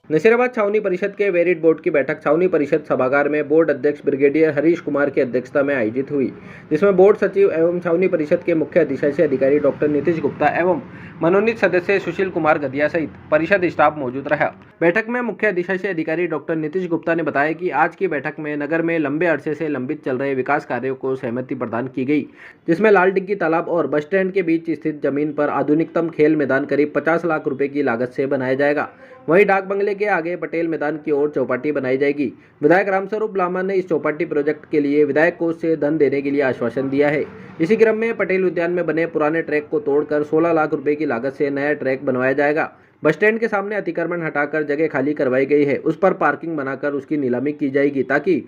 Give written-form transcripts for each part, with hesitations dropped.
नसीराबाद छावनी परिषद के वेरिट बोर्ड की बैठक छावनी परिषद सभागार में बोर्ड अध्यक्ष ब्रिगेडियर हरीश कुमार की अध्यक्षता में आयोजित हुई, जिसमें बोर्ड सचिव एवं छावनी परिषद के मुख्य अधिशासी अधिकारी डॉक्टर नीतीश गुप्ता एवं मनोनीत सदस्य सुशील कुमार गदिया सहित परिषद स्टाफ मौजूद रहा। बैठक में मुख्य अधिशासी अधिकारी डॉक्टर नीतीश गुप्ता ने बताया कि आज की बैठक में नगर में लंबे अरसे से लंबित चल रहे विकास कार्यों को सहमति प्रदान की गई, जिसमें लाल डिग्गी तालाब और बस स्टैंड के बीच स्थित जमीन पर आधुनिकतम खेल मैदान करीब 50 लाख रुपए की लागत से बनाया जाएगा। वहीं डाक बंगले के आगे पटेल मैदान की ओर चौपाटी बनाई जाएगी। विधायक रामस्वरूप लामा ने इस चौपाटी प्रोजेक्ट के लिए विधायक कोष से धन देने के लिए आश्वासन दिया है। इसी क्रम में पटेल उद्यान में बने पुराने ट्रैक को तोड़कर 16 लाख रुपए की लागत से नया ट्रैक बनवाया जाएगा। बस स्टैंड के सामने अतिक्रमण हटाकर जगह खाली करवाई गई है, उस पर पार्किंग बनाकर उसकी नीलामी की जाएगी ताकि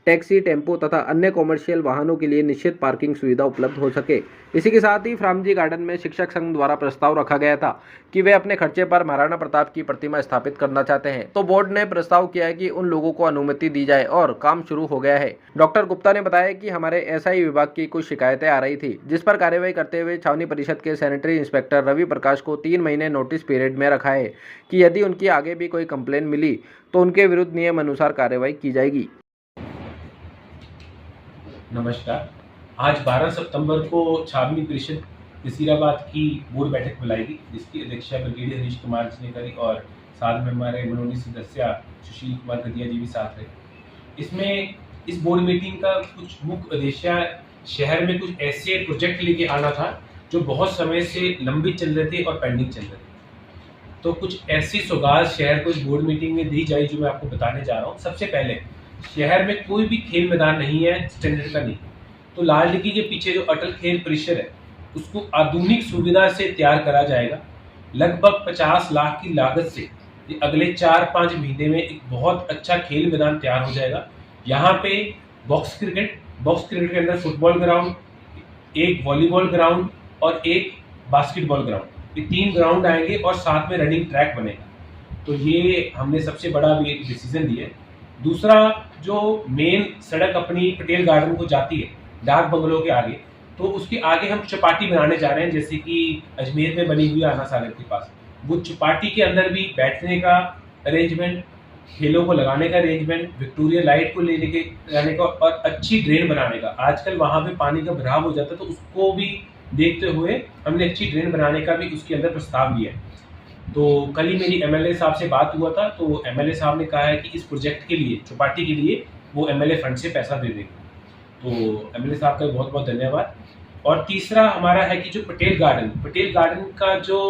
टैक्सी, टेम्पो तथा अन्य कॉमर्शियल वाहनों के लिए निश्चित पार्किंग सुविधा उपलब्ध हो सके। इसी के साथ ही फ्रामजी गार्डन में शिक्षक संघ द्वारा प्रस्ताव रखा गया था कि वे अपने खर्चे पर महाराणा प्रताप की प्रतिमा स्थापित करना चाहते हैं, तो बोर्ड ने प्रस्ताव किया है कि उन लोगों को अनुमति दी जाए और काम शुरू हो गया है। डॉक्टर गुप्ता ने बताया कि हमारे एसआई विभाग की कुछ शिकायतें आ रही थी, जिस पर कार्यवाही करते हुए छावनी परिषद के सैनिटरी इंस्पेक्टर रवि प्रकाश को 3 महीने नोटिस पीरियड में रखा है कि यदि उनकी आगे भी कोई कंप्लेन मिली तो उनके विरुद्ध नियम अनुसार कार्रवाई की जाएगी। नमस्कार। आज 12 सितंबर को छावनी परिषद नसीराबाद की बोर्ड बैठक बुलाएगी, जिसकी अध्यक्षता ब्रिगेडियर हरीश कुमार जी ने करी और साथ में हमारे मनोनीत सदस्य सुशील कुमार गदिया जी भी साथ रहे। इसमें इस बोर्ड मीटिंग का कुछ मुख्य उद्देश्य शहर में कुछ ऐसे प्रोजेक्ट लेके आना था जो बहुत समय से लंबित चल रहे थे और पेंडिंग चल रहे थे। तो कुछ ऐसी सौगात शहर को इस बोर्ड मीटिंग में दी जाए जो मैं आपको बताने जा रहा हूँ। सबसे पहले, शहर में कोई भी खेल मैदान नहीं है, स्टैंडर्ड का नहीं, तो लाल डिग्गी के पीछे जो अटल खेल परिसर है उसको आधुनिक सुविधा से तैयार करा जाएगा। लगभग 50 लाख की लागत से ये अगले 4-5 महीने में एक बहुत अच्छा खेल मैदान तैयार हो जाएगा। यहाँ पे बॉक्स क्रिकेट के अंदर फुटबॉल ग्राउंड, एक वॉलीबॉल ग्राउंड और एक बास्केटबॉल ग्राउंड, ये 3 ग्राउंड आएंगे और साथ में रनिंग ट्रैक बनेगा। तो ये हमने सबसे बड़ा भी एक डिसीजन दिया है। दूसरा, जो मेन सड़क अपनी पटेल गार्डन को जाती है डाक बंगलों के आगे, तो उसके आगे हम चौपाटी बनाने जा रहे हैं, जैसे कि अजमेर में बनी हुई आना सागर के पास। वो चौपाटी के अंदर भी बैठने का अरेंजमेंट, खेलों को लगाने का अरेंजमेंट, विक्टोरिया लाइट को लेने के जाने का और अच्छी ड्रेन बनाने का। आजकल वहाँ पे पानी का भराव हो जाता है, तो उसको भी देखते हुए हमने अच्छी ड्रेन बनाने का भी उसके अंदर प्रस्ताव लिया है। तो कल ही मेरी एमएलए साहब से बात हुआ था, तो एमएलए साहब ने कहा है कि इस प्रोजेक्ट के लिए, चौपाटी के लिए, वो एमएलए फंड से पैसा दे देंगे। तो एमएलए साहब का बहुत बहुत धन्यवाद। और तीसरा हमारा है कि जो पटेल गार्डन का जो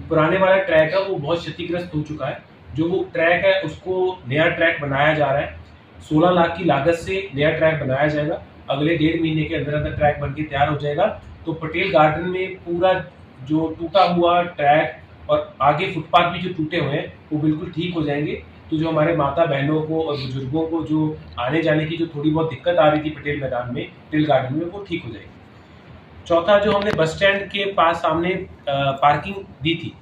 पुराने वाला ट्रैक है वो बहुत क्षतिग्रस्त हो चुका है। जो वो ट्रैक है उसको नया ट्रैक बनाया जा रहा है। 16 लाख की लागत से नया ट्रैक बनाया जाएगा। अगले 1.5 महीने के अंदर अंदर ट्रैक बन के तैयार हो जाएगा। तो पटेल गार्डन में पूरा जो टूटा हुआ ट्रैक और आगे फुटपाथ भी जो टूटे हुए हैं वो बिल्कुल ठीक हो जाएंगे। तो जो हमारे माता बहनों को और बुजुर्गों को जो आने जाने की जो थोड़ी बहुत दिक्कत आ रही थी पटेल गार्डन में, वो ठीक हो जाएगी। चौथा, जो हमने बस स्टैंड के पास सामने पार्किंग दी थी,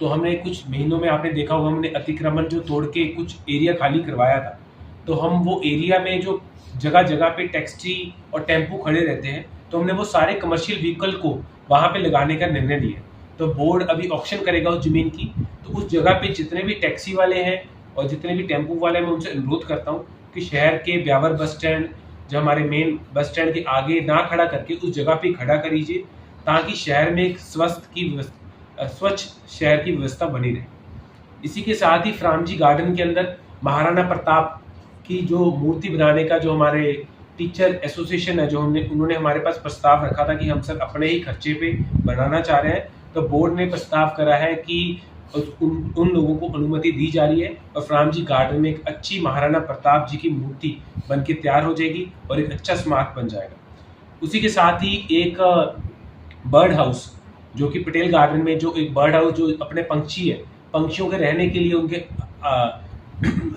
तो हमने कुछ महीनों में, आपने देखा होगा, हमने अतिक्रमण जो तोड़ के कुछ एरिया खाली करवाया था। तो हम वो एरिया में जो जगह जगह पे टैक्सी और टेम्पो खड़े रहते हैं, तो हमने वो सारे कमर्शियल व्हीकल को वहाँ पे लगाने का निर्णय लिया। तो बोर्ड अभी ऑक्शन करेगा उस जमीन की, तो उस जगह पे जितने भी टैक्सी वाले हैं और जितने भी टेम्पो वाले हैं, मैं उनसे अनुरोध करता हूँ कि शहर के ब्यावर बस स्टैंड, जो हमारे मेन बस स्टैंड के आगे ना खड़ा करके उस जगह पे खड़ा करीजिए, ताकि शहर में एक स्वच्छ शहर की व्यवस्था बनी रहे। इसी के साथ ही फ्रामजी गार्डन के अंदर महाराणा प्रताप की जो मूर्ति बनाने का जो हमारे टीचर एसोसिएशन है, जो उन्होंने हमारे पास प्रस्ताव रखा था कि हम सब अपने ही खर्चे पे बनाना चाह रहे हैं, तो बोर्ड ने प्रस्ताव करा है कि उन लोगों को अनुमति दी जा रही है और फ्रामजी गार्डन में एक अच्छी महाराणा प्रताप जी की मूर्ति बन के तैयार हो जाएगी और एक अच्छा स्मारक बन जाएगा। उसी के साथ ही एक बर्ड हाउस, जो कि पटेल गार्डन में जो एक बर्ड हाउस, जो अपने पंछी है, पंछियों के रहने के लिए,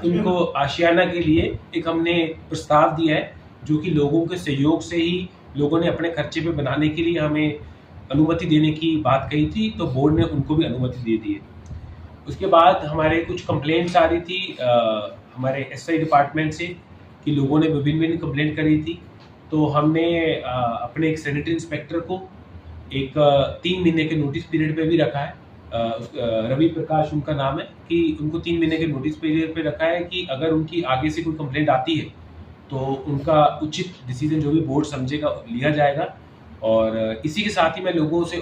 उनको आशियाना के लिए एक हमने प्रस्ताव दिया है, जो कि लोगों के सहयोग से ही लोगों ने अपने खर्चे पे बनाने के लिए हमें अनुमति देने की बात कही थी, तो बोर्ड ने उनको भी अनुमति दे दी है। उसके बाद हमारे कुछ कंप्लेंट्स आ रही थी हमारे एसआई डिपार्टमेंट से कि लोगों ने विभिन्न कंप्लेंट करी थी। तो हमने अपने एक सैनिटरी इंस्पेक्टर को एक 3 महीने के नोटिस पीरियड पे भी रखा है। रवि प्रकाश उनका नाम है, कि उनको 3 महीने के नोटिस पीरियड पे रखा है कि अगर उनकी आगे से कोई कंप्लेंट आती है तो उनका उचित डिसीजन जो भी बोर्ड समझेगा लिया जाएगा। और इसी के साथ ही मैं लोगों से